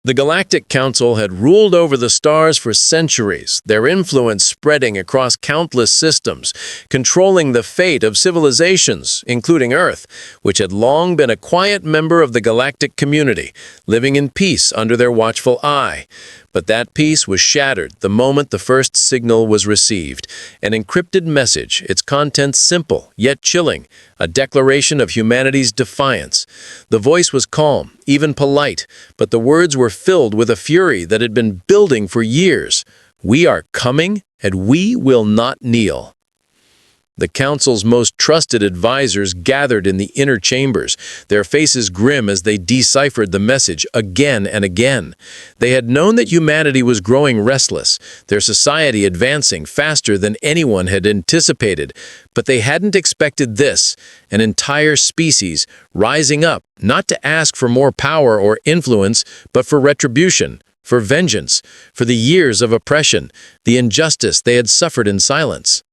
The Galactic Council had ruled over the stars for centuries, their influence spreading across countless systems, controlling the fate of civilizations, including Earth, which had long been a quiet member of the galactic community, living in peace under their watchful eye. But that peace was shattered the moment the first signal was received, an encrypted message, its contents simple, yet chilling, a declaration of humanity's defiance. The voice was calm, even polite, but the words were filled with a fury that had been building for years. "We are coming, and we will not kneel." The Council's most trusted advisors gathered in the inner chambers, their faces grim as they deciphered the message again and again. They had known that humanity was growing restless, their society advancing faster than anyone had anticipated, but they hadn't expected this, an entire species rising up, not to ask for more power or influence, but for retribution, for vengeance, for the years of oppression, the injustice they had suffered in silence.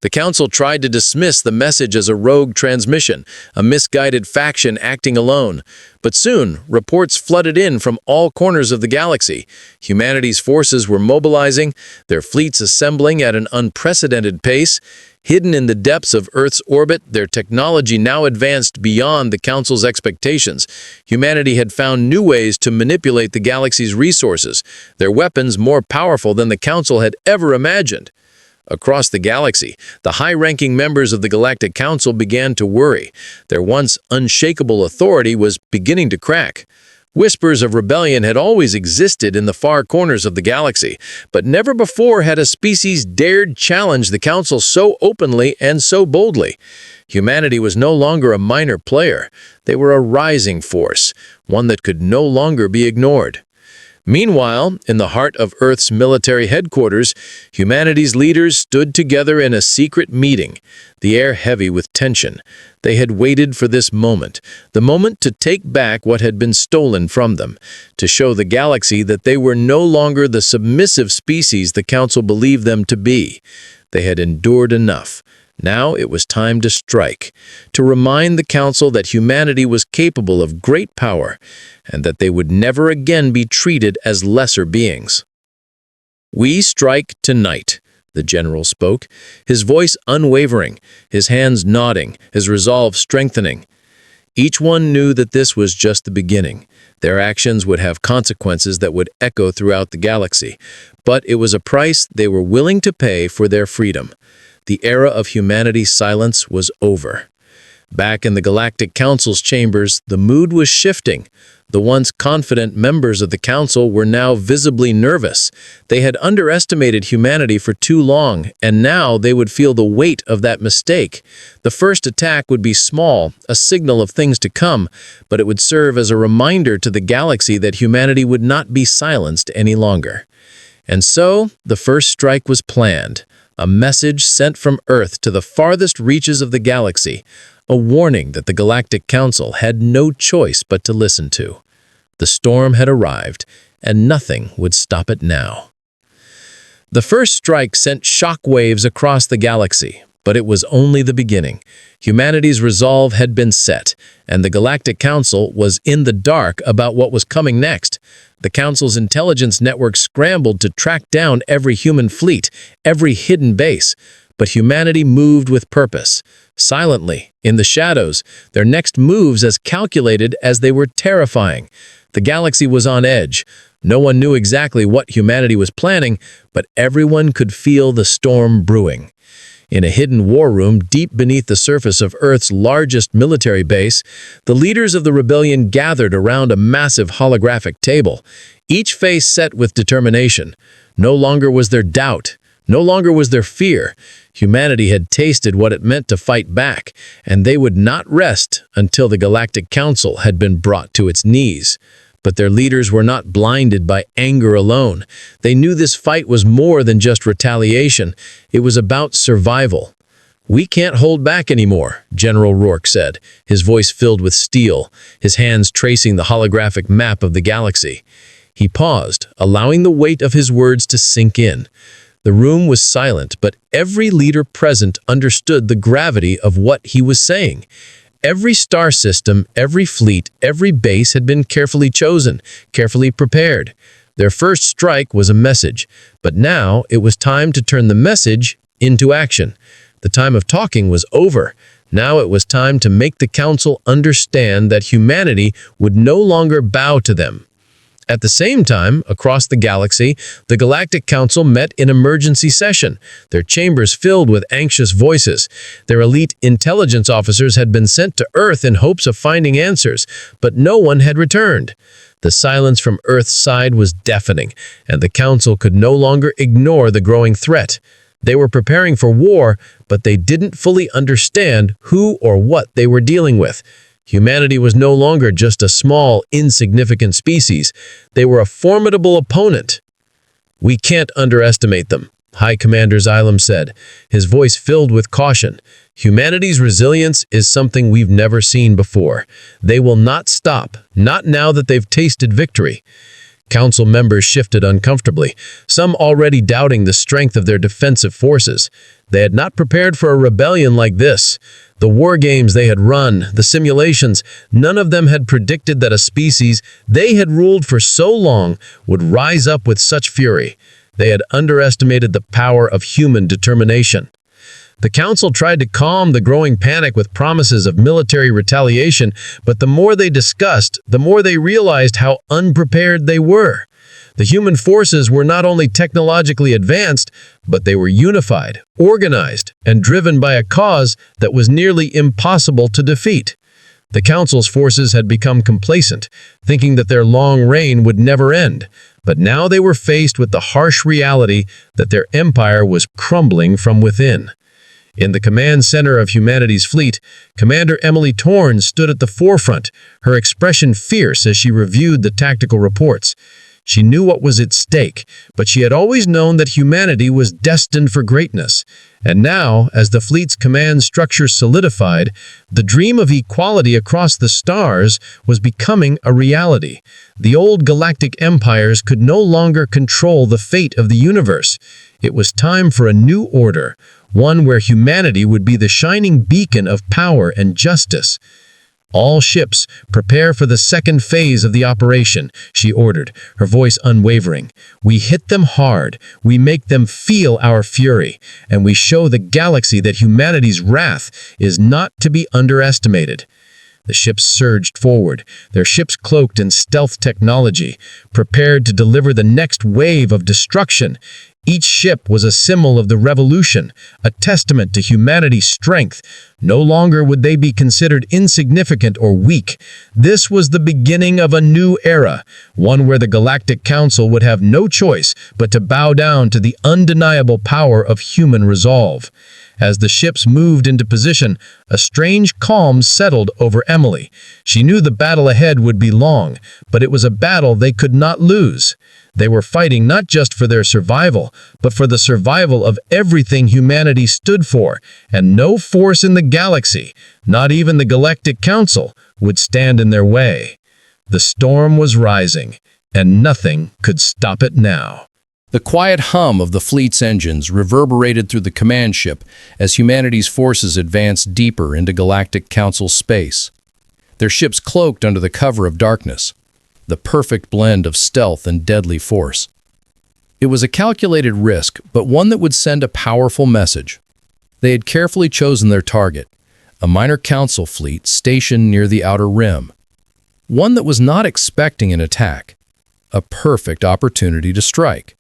The Council tried to dismiss the message as a rogue transmission, a misguided faction acting alone. But soon, reports flooded in from all corners of the galaxy. Humanity's forces were mobilizing, their fleets assembling at an unprecedented pace. Hidden in the depths of Earth's orbit, their technology now advanced beyond the Council's expectations. Humanity had found new ways to manipulate the galaxy's resources, their weapons more powerful than the Council had ever imagined. Across the galaxy, the high-ranking members of the Galactic Council began to worry. Their once unshakable authority was beginning to crack. Whispers of rebellion had always existed in the far corners of the galaxy, but never before had a species dared challenge the Council so openly and so boldly. Humanity was no longer a minor player. They were a rising force, one that could no longer be ignored. Meanwhile, in the heart of Earth's military headquarters, humanity's leaders stood together in a secret meeting, the air heavy with tension. They had waited for this moment, the moment to take back what had been stolen from them, to show the galaxy that they were no longer the submissive species the Council believed them to be. They had endured enough. Now it was time to strike, to remind the Council that humanity was capable of great power, and that they would never again be treated as lesser beings. "We strike tonight," the general spoke, his voice unwavering, his hands nodding, his resolve strengthening. Each one knew that this was just the beginning. Their actions would have consequences that would echo throughout the galaxy, but it was a price they were willing to pay for their freedom. The era of humanity's silence was over. Back in the Galactic Council's chambers, the mood was shifting. The once confident members of the Council were now visibly nervous. They had underestimated humanity for too long, and now they would feel the weight of that mistake. The first attack would be small, a signal of things to come, but it would serve as a reminder to the galaxy that humanity would not be silenced any longer. And so, the first strike was planned. A message sent from Earth to the farthest reaches of the galaxy, a warning that the Galactic Council had no choice but to listen to. The storm had arrived, and nothing would stop it now. The first strike sent shockwaves across the galaxy, but it was only the beginning. Humanity's resolve had been set, and the Galactic Council was in the dark about what was coming next. The Council's intelligence network scrambled to track down every human fleet, every hidden base. But humanity moved with purpose. Silently, in the shadows, their next moves as calculated as they were terrifying. The galaxy was on edge. No one knew exactly what humanity was planning, but everyone could feel the storm brewing. In a hidden war room deep beneath the surface of Earth's largest military base, the leaders of the rebellion gathered around a massive holographic table, each face set with determination. No longer was there doubt. No longer was there fear. Humanity had tasted what it meant to fight back, and they would not rest until the Galactic Council had been brought to its knees. But their leaders were not blinded by anger alone. They knew this fight was more than just retaliation. It was about survival. "We can't hold back anymore," General Rourke said, his voice filled with steel, his hands tracing the holographic map of the galaxy. He paused, allowing the weight of his words to sink in. The room was silent, but every leader present understood the gravity of what he was saying. Every star system, every fleet, every base had been carefully chosen, carefully prepared. Their first strike was a message, but now it was time to turn the message into action. The time of talking was over. Now it was time to make the Council understand that humanity would no longer bow to them. At the same time, across the galaxy, the Galactic Council met in emergency session, their chambers filled with anxious voices. Their elite intelligence officers had been sent to Earth in hopes of finding answers, but no one had returned. The silence from Earth's side was deafening, and the Council could no longer ignore the growing threat. They were preparing for war, but they didn't fully understand who or what they were dealing with. Humanity was no longer just a small, insignificant species. They were a formidable opponent. "We can't underestimate them," High Commander Xylem said, his voice filled with caution. "Humanity's resilience is something we've never seen before. They will not stop, not now that they've tasted victory." Council members shifted uncomfortably, some already doubting the strength of their defensive forces. They had not prepared for a rebellion like this. The war games they had run, the simulations, none of them had predicted that a species they had ruled for so long would rise up with such fury. They had underestimated the power of human determination. The Council tried to calm the growing panic with promises of military retaliation, but the more they discussed, the more they realized how unprepared they were. The human forces were not only technologically advanced, but they were unified, organized, and driven by a cause that was nearly impossible to defeat. The Council's forces had become complacent, thinking that their long reign would never end, but now they were faced with the harsh reality that their empire was crumbling from within. In the command center of humanity's fleet, Commander Emily Torn stood at the forefront, her expression fierce as she reviewed the tactical reports. She knew what was at stake, but she had always known that humanity was destined for greatness. And now, as the fleet's command structure solidified, the dream of equality across the stars was becoming a reality. The old galactic empires could no longer control the fate of the universe. It was time for a new order, one where humanity would be the shining beacon of power and justice. "All ships, prepare for the second phase of the operation," she ordered, her voice unwavering. "We hit them hard, we make them feel our fury, and we show the galaxy that humanity's wrath is not to be underestimated." The ships surged forward, their ships cloaked in stealth technology, prepared to deliver the next wave of destruction. Each ship was a symbol of the revolution, a testament to humanity's strength. No longer would they be considered insignificant or weak. This was the beginning of a new era, one where the Galactic Council would have no choice but to bow down to the undeniable power of human resolve. As the ships moved into position, a strange calm settled over Emily. She knew the battle ahead would be long, but it was a battle they could not lose. They were fighting not just for their survival, but for the survival of everything humanity stood for, and no force in the galaxy, not even the Galactic Council, would stand in their way. The storm was rising, and nothing could stop it now. The quiet hum of the fleet's engines reverberated through the command ship as humanity's forces advanced deeper into Galactic Council space. Their ships cloaked under the cover of darkness, the perfect blend of stealth and deadly force. It was a calculated risk, but one that would send a powerful message. They had carefully chosen their target, a minor council fleet stationed near the outer rim. One that was not expecting an attack, a perfect opportunity to strike.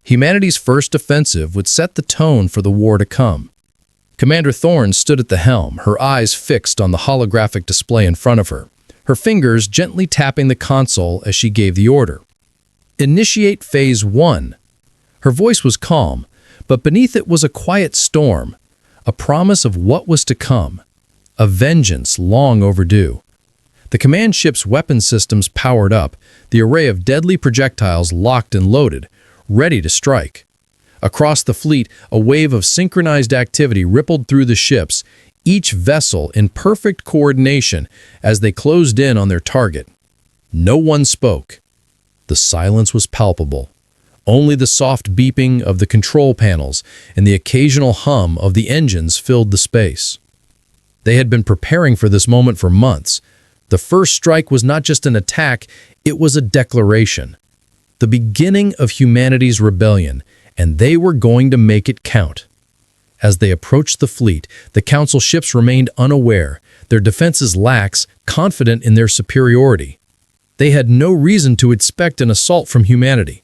Humanity's first offensive would set the tone for the war to come. Commander Thorne stood at the helm, her eyes fixed on the holographic display in front of her, her fingers gently tapping the console as she gave the order. "Initiate Phase 1. Her voice was calm, but beneath it was a quiet storm, a promise of what was to come, a vengeance long overdue. The command ship's weapon systems powered up, the array of deadly projectiles locked and loaded, ready to strike. Across the fleet, a wave of synchronized activity rippled through the ships, each vessel in perfect coordination as they closed in on their target. No one spoke. The silence was palpable. Only the soft beeping of the control panels and the occasional hum of the engines filled the space. They had been preparing for this moment for months. The first strike was not just an attack, it was a declaration. The beginning of humanity's rebellion, and they were going to make it count. As they approached the fleet, the Council ships remained unaware, their defenses lax, confident in their superiority. They had no reason to expect an assault from humanity.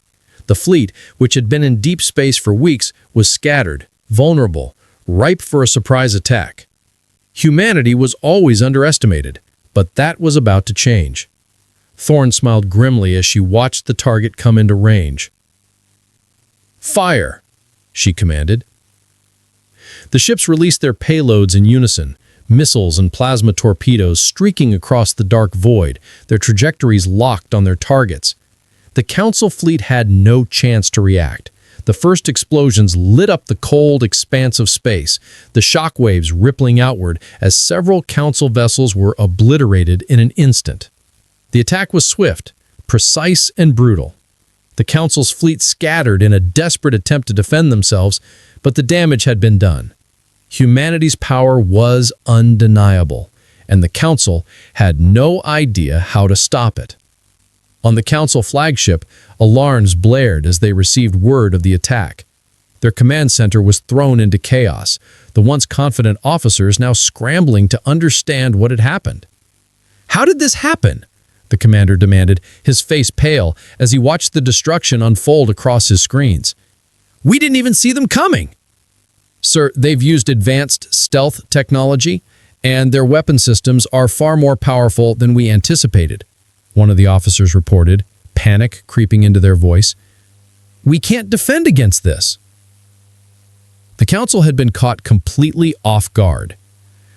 The fleet, which had been in deep space for weeks, was scattered, vulnerable, ripe for a surprise attack. Humanity was always underestimated, but that was about to change. Thorne smiled grimly as she watched the target come into range. "Fire!" she commanded. The ships released their payloads in unison, missiles and plasma torpedoes streaking across the dark void, their trajectories locked on their targets. The Council fleet had no chance to react. The first explosions lit up the cold expanse of space, the shock waves rippling outward as several Council vessels were obliterated in an instant. The attack was swift, precise, and brutal. The Council's fleet scattered in a desperate attempt to defend themselves, but the damage had been done. Humanity's power was undeniable, and the Council had no idea how to stop it. On the Council flagship, alarms blared as they received word of the attack. Their command center was thrown into chaos, the once confident officers now scrambling to understand what had happened. "How did this happen?" the commander demanded, his face pale as he watched the destruction unfold across his screens. "We didn't even see them coming!" "Sir, they've used advanced stealth technology, and their weapon systems are far more powerful than we anticipated," one of the officers reported, panic creeping into their voice. "We can't defend against this." The Council had been caught completely off guard.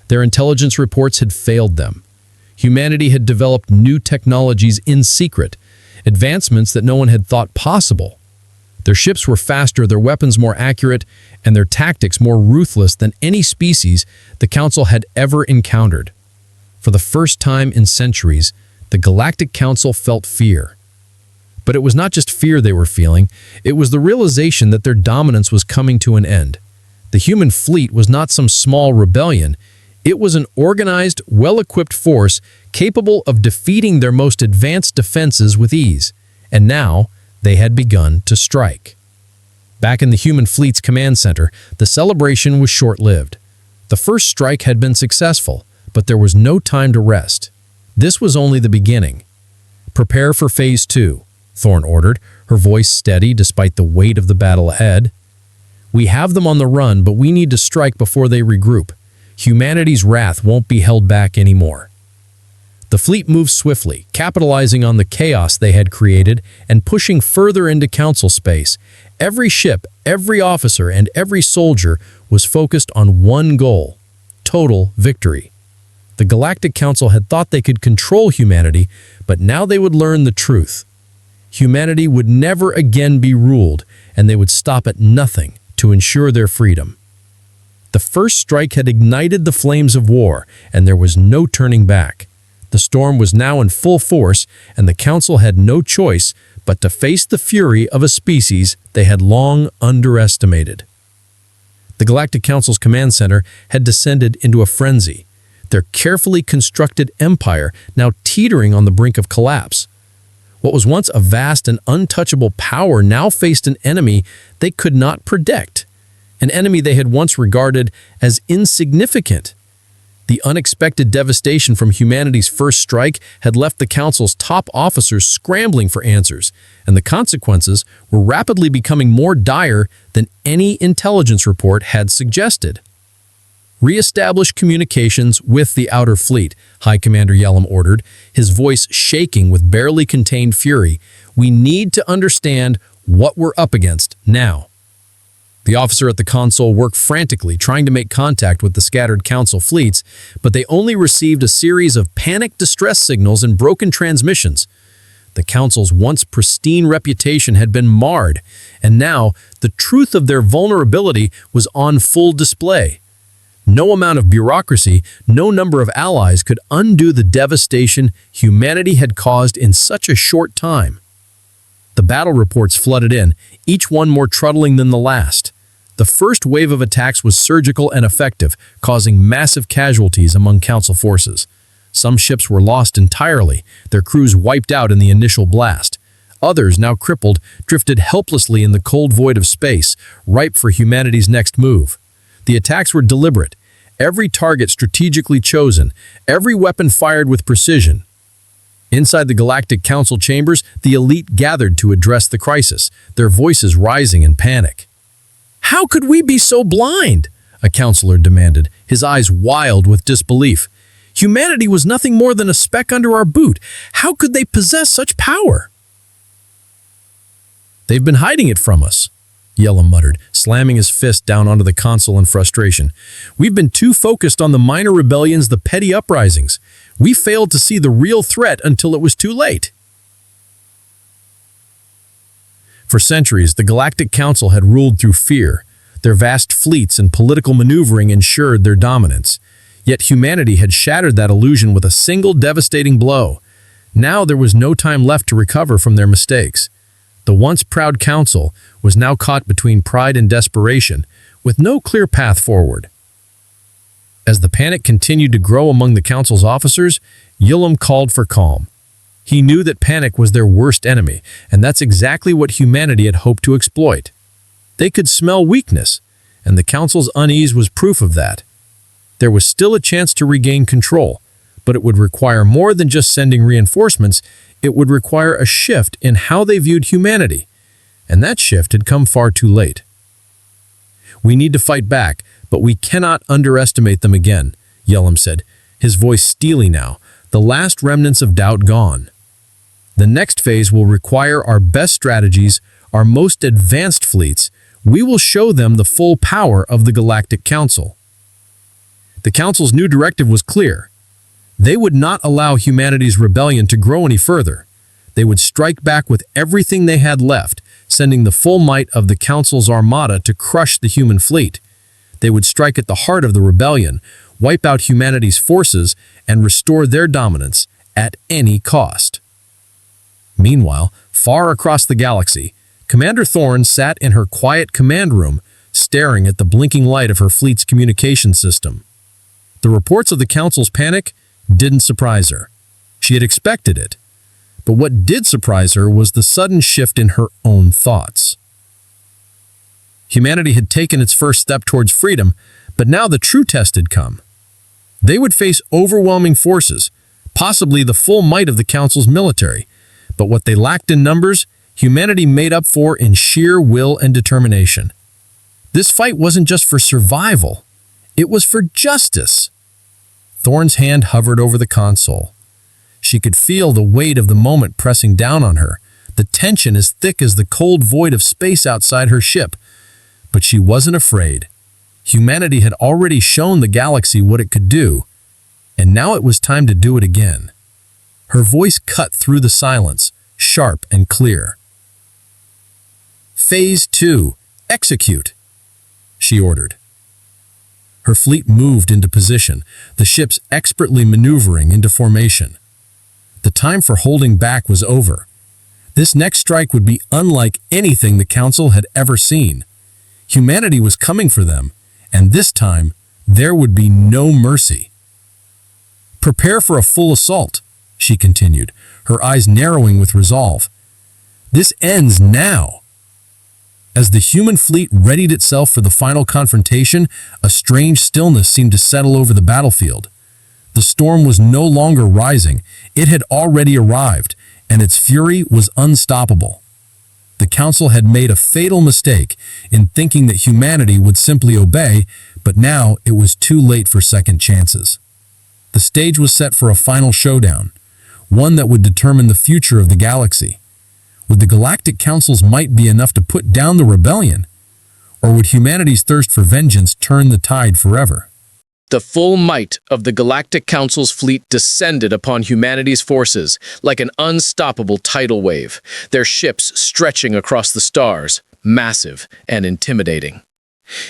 Their intelligence reports had failed them. Humanity had developed new technologies in secret, advancements that no one had thought possible. Their ships were faster, their weapons more accurate, and their tactics more ruthless than any species the Council had ever encountered. For the first time in centuries, the Galactic Council felt fear. But it was not just fear they were feeling, it was the realization that their dominance was coming to an end. The human fleet was not some small rebellion. It was an organized, well-equipped force capable of defeating their most advanced defenses with ease. And now, they had begun to strike. Back in the human fleet's command center, the celebration was short-lived. The first strike had been successful, but there was no time to rest. This was only the beginning. "Prepare for Phase 2, Thorne ordered, her voice steady despite the weight of the battle ahead. "We have them on the run, but we need to strike before they regroup. Humanity's wrath won't be held back anymore." The fleet moved swiftly, capitalizing on the chaos they had created and pushing further into Council space. Every ship, every officer, and every soldier was focused on one goal: total victory. The Galactic Council had thought they could control humanity, but now they would learn the truth. Humanity would never again be ruled, and they would stop at nothing to ensure their freedom. The first strike had ignited the flames of war, and there was no turning back. The storm was now in full force, and the Council had no choice but to face the fury of a species they had long underestimated. The Galactic Council's command center had descended into a frenzy, their carefully constructed empire now teetering on the brink of collapse. What was once a vast and untouchable power now faced an enemy they could not predict, an enemy they had once regarded as insignificant. The unexpected devastation from humanity's first strike had left the Council's top officers scrambling for answers, and the consequences were rapidly becoming more dire than any intelligence report had suggested. "Re-establish communications with the Outer Fleet," High Commander Yellum ordered, his voice shaking with barely contained fury. "We need to understand what we're up against now." The officer at the console worked frantically, trying to make contact with the scattered Council fleets, but they only received a series of panicked distress signals and broken transmissions. The Council's once pristine reputation had been marred, and now the truth of their vulnerability was on full display. No amount of bureaucracy, no number of allies could undo the devastation humanity had caused in such a short time. The battle reports flooded in, each one more troubling than the last. The first wave of attacks was surgical and effective, causing massive casualties among Council forces. Some ships were lost entirely, their crews wiped out in the initial blast. Others, now crippled, drifted helplessly in the cold void of space, ripe for humanity's next move. The attacks were deliberate, every target strategically chosen, every weapon fired with precision. Inside the Galactic Council chambers, the elite gathered to address the crisis, their voices rising in panic. "How could we be so blind?" a counselor demanded, his eyes wild with disbelief. "Humanity was nothing more than a speck under our boot. How could they possess such power?" "They've been hiding it from us," Yellum muttered, slamming his fist down onto the console in frustration. "We've been too focused on the minor rebellions, the petty uprisings. We failed to see the real threat until it was too late." For centuries, the Galactic Council had ruled through fear. Their vast fleets and political maneuvering ensured their dominance. Yet humanity had shattered that illusion with a single devastating blow. Now there was no time left to recover from their mistakes. The once proud council was now caught between pride and desperation, with no clear path forward. As the panic continued to grow among the council's officers, Yellum called for calm. He knew that panic was their worst enemy, and that's exactly what humanity had hoped to exploit. They could smell weakness, and the council's unease was proof of that. There was still a chance to regain control, but it would require more than just sending reinforcements. It would require a shift in how they viewed humanity, and that shift had come far too late. "We need to fight back, but we cannot underestimate them again," Yellum said, his voice steely now, the last remnants of doubt gone. "The next phase will require our best strategies, our most advanced fleets. We will show them the full power of the Galactic Council." The Council's new directive was clear. They would not allow humanity's rebellion to grow any further. They would strike back with everything they had left, sending the full might of the Council's armada to crush the human fleet. They would strike at the heart of the rebellion, wipe out humanity's forces, and restore their dominance at any cost. Meanwhile, far across the galaxy, Commander Thorne sat in her quiet command room, staring at the blinking light of her fleet's communication system. The reports of the Council's panic didn't surprise her. She had expected it. But what did surprise her was the sudden shift in her own thoughts. Humanity had taken its first step towards freedom, but now the true test had come. They would face overwhelming forces, possibly the full might of the Council's military. But what they lacked in numbers, humanity made up for in sheer will and determination. This fight wasn't just for survival. It was for justice. Thorne's hand hovered over the console. She could feel the weight of the moment pressing down on her, the tension as thick as the cold void of space outside her ship. But she wasn't afraid. Humanity had already shown the galaxy what it could do, and now it was time to do it again. Her voice cut through the silence, sharp and clear. "Phase 2, execute," she ordered. Her fleet moved into position, the ships expertly maneuvering into formation. The time for holding back was over. This next strike would be unlike anything the Council had ever seen. Humanity was coming for them, and this time, there would be no mercy. "Prepare for a full assault," she continued, her eyes narrowing with resolve. "This ends now." As the human fleet readied itself for the final confrontation, a strange stillness seemed to settle over the battlefield. The storm was no longer rising. It had already arrived, and its fury was unstoppable. The Council had made a fatal mistake in thinking that humanity would simply obey, but now it was too late for second chances. The stage was set for a final showdown, one that would determine the future of the galaxy. Would the Galactic Council's might be enough to put down the rebellion? Or would humanity's thirst for vengeance turn the tide forever? The full might of the Galactic Council's fleet descended upon humanity's forces like an unstoppable tidal wave, their ships stretching across the stars, massive and intimidating.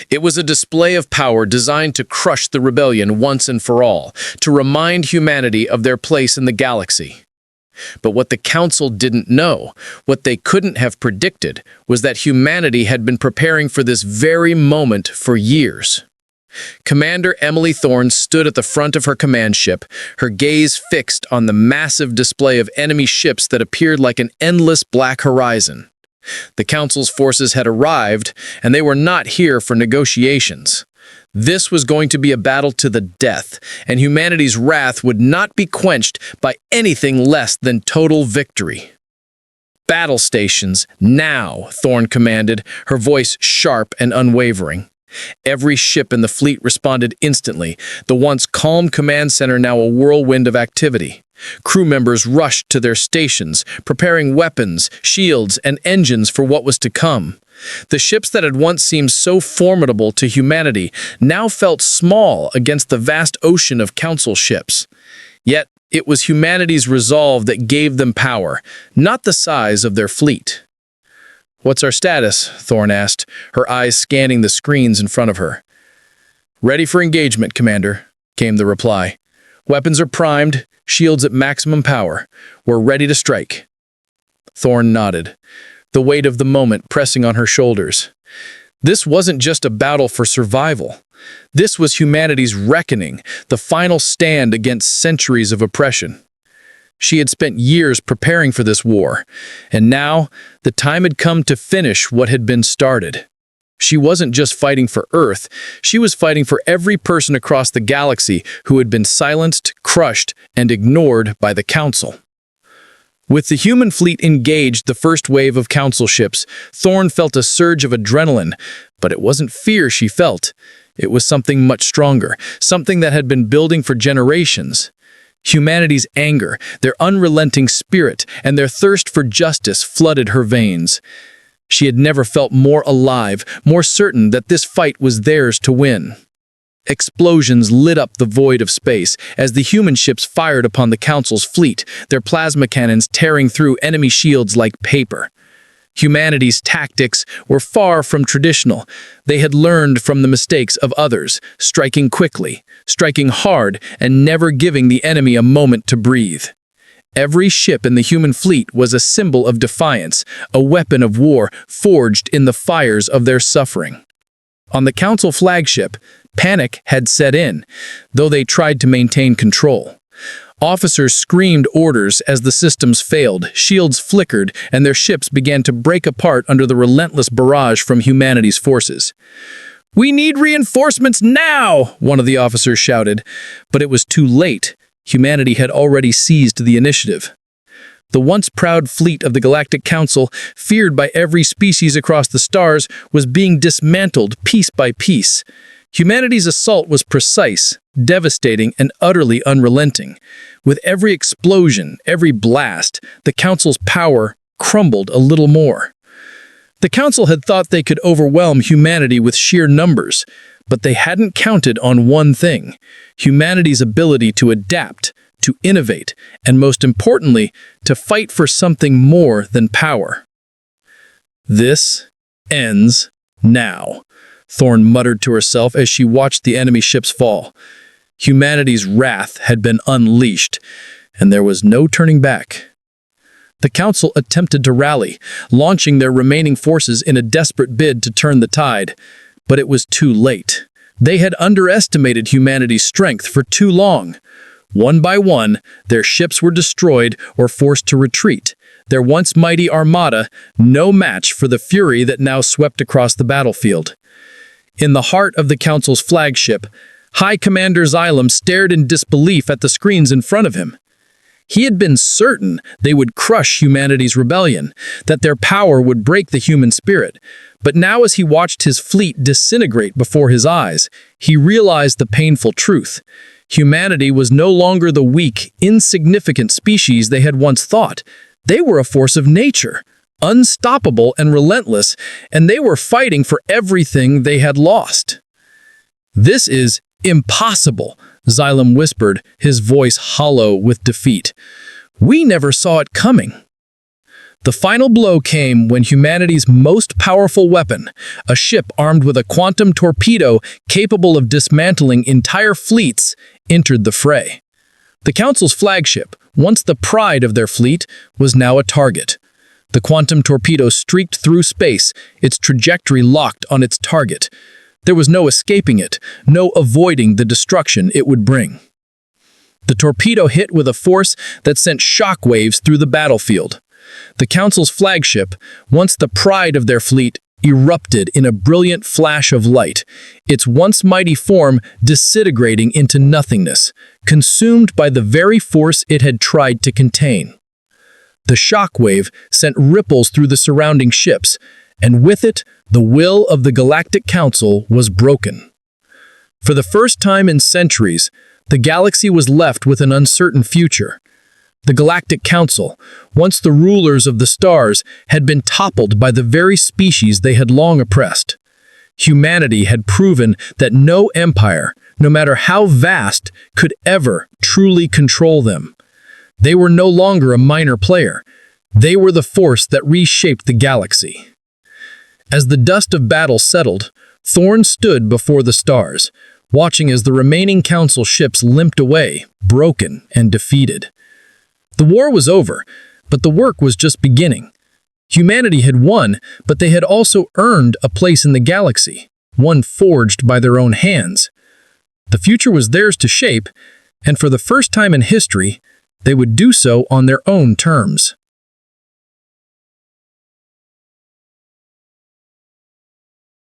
It was a display of power designed to crush the rebellion once and for all, to remind humanity of their place in the galaxy. But what the Council didn't know, what they couldn't have predicted, was that humanity had been preparing for this very moment for years. Commander Emily Thorne stood at the front of her command ship, her gaze fixed on the massive display of enemy ships that appeared like an endless black horizon. The Council's forces had arrived, and they were not here for negotiations. This was going to be a battle to the death, and humanity's wrath would not be quenched by anything less than total victory. "Battle stations, now," Thorne commanded, her voice sharp and unwavering. Every ship in the fleet responded instantly, the once calm command center now a whirlwind of activity. Crew members rushed to their stations, preparing weapons, shields, and engines for what was to come. The ships that had once seemed so formidable to humanity now felt small against the vast ocean of Council ships. Yet, it was humanity's resolve that gave them power, not the size of their fleet. "What's our status?" Thorne asked, her eyes scanning the screens in front of her. "Ready for engagement, Commander," came the reply. "Weapons are primed, shields at maximum power. We're ready to strike." Thorne nodded, the weight of the moment pressing on her shoulders. This wasn't just a battle for survival. This was humanity's reckoning, the final stand against centuries of oppression. She had spent years preparing for this war, and now the time had come to finish what had been started. She wasn't just fighting for Earth, she was fighting for every person across the galaxy who had been silenced, crushed, and ignored by the Council. With the human fleet engaged, the first wave of Council ships, Thorne felt a surge of adrenaline, but it wasn't fear she felt. It was something much stronger, something that had been building for generations. Humanity's anger, their unrelenting spirit, and their thirst for justice flooded her veins. She had never felt more alive, more certain that this fight was theirs to win. Explosions lit up the void of space as the human ships fired upon the Council's fleet, their plasma cannons tearing through enemy shields like paper. Humanity's tactics were far from traditional. They had learned from the mistakes of others, striking quickly, striking hard, and never giving the enemy a moment to breathe. Every ship in the human fleet was a symbol of defiance, a weapon of war forged in the fires of their suffering. On the Council flagship, panic had set in, though they tried to maintain control. Officers screamed orders as the systems failed, shields flickered, and their ships began to break apart under the relentless barrage from humanity's forces. "We need reinforcements now!" one of the officers shouted. But it was too late. Humanity had already seized the initiative. The once proud fleet of the Galactic Council, feared by every species across the stars, was being dismantled piece by piece. Humanity's assault was precise, devastating, and utterly unrelenting. With every explosion, every blast, the Council's power crumbled a little more. The Council had thought they could overwhelm humanity with sheer numbers, but they hadn't counted on one thing: humanity's ability to adapt, to innovate, and most importantly, to fight for something more than power. "This ends now," Thorne muttered to herself as she watched the enemy ships fall. Humanity's wrath had been unleashed, and there was no turning back. The Council attempted to rally, launching their remaining forces in a desperate bid to turn the tide, but it was too late. They had underestimated humanity's strength for too long. One by one, their ships were destroyed or forced to retreat, their once mighty armada no match for the fury that now swept across the battlefield. In the heart of the Council's flagship, High Commander Xylem stared in disbelief at the screens in front of him. He had been certain they would crush humanity's rebellion, that their power would break the human spirit. But now as he watched his fleet disintegrate before his eyes, he realized the painful truth. Humanity was no longer the weak, insignificant species they had once thought. They were a force of nature, unstoppable and relentless, and they were fighting for everything they had lost. "This is impossible," Xylem whispered, his voice hollow with defeat. "We never saw it coming." The final blow came when humanity's most powerful weapon, a ship armed with a quantum torpedo capable of dismantling entire fleets, entered the fray. The Council's flagship, once the pride of their fleet, was now a target. The quantum torpedo streaked through space, its trajectory locked on its target. There was no escaping it, no avoiding the destruction it would bring. The torpedo hit with a force that sent shockwaves through the battlefield. The Council's flagship, once the pride of their fleet, erupted in a brilliant flash of light, its once mighty form disintegrating into nothingness, consumed by the very force it had tried to contain. The shockwave sent ripples through the surrounding ships, and with it, the will of the Galactic Council was broken. For the first time in centuries, the galaxy was left with an uncertain future. The Galactic Council, once the rulers of the stars, had been toppled by the very species they had long oppressed. Humanity had proven that no empire, no matter how vast, could ever truly control them. They were no longer a minor player. They were the force that reshaped the galaxy. As the dust of battle settled, Thorn stood before the stars, watching as the remaining Council ships limped away, broken and defeated. The war was over, but the work was just beginning. Humanity had won, but they had also earned a place in the galaxy, one forged by their own hands. The future was theirs to shape, and for the first time in history, they would do so on their own terms.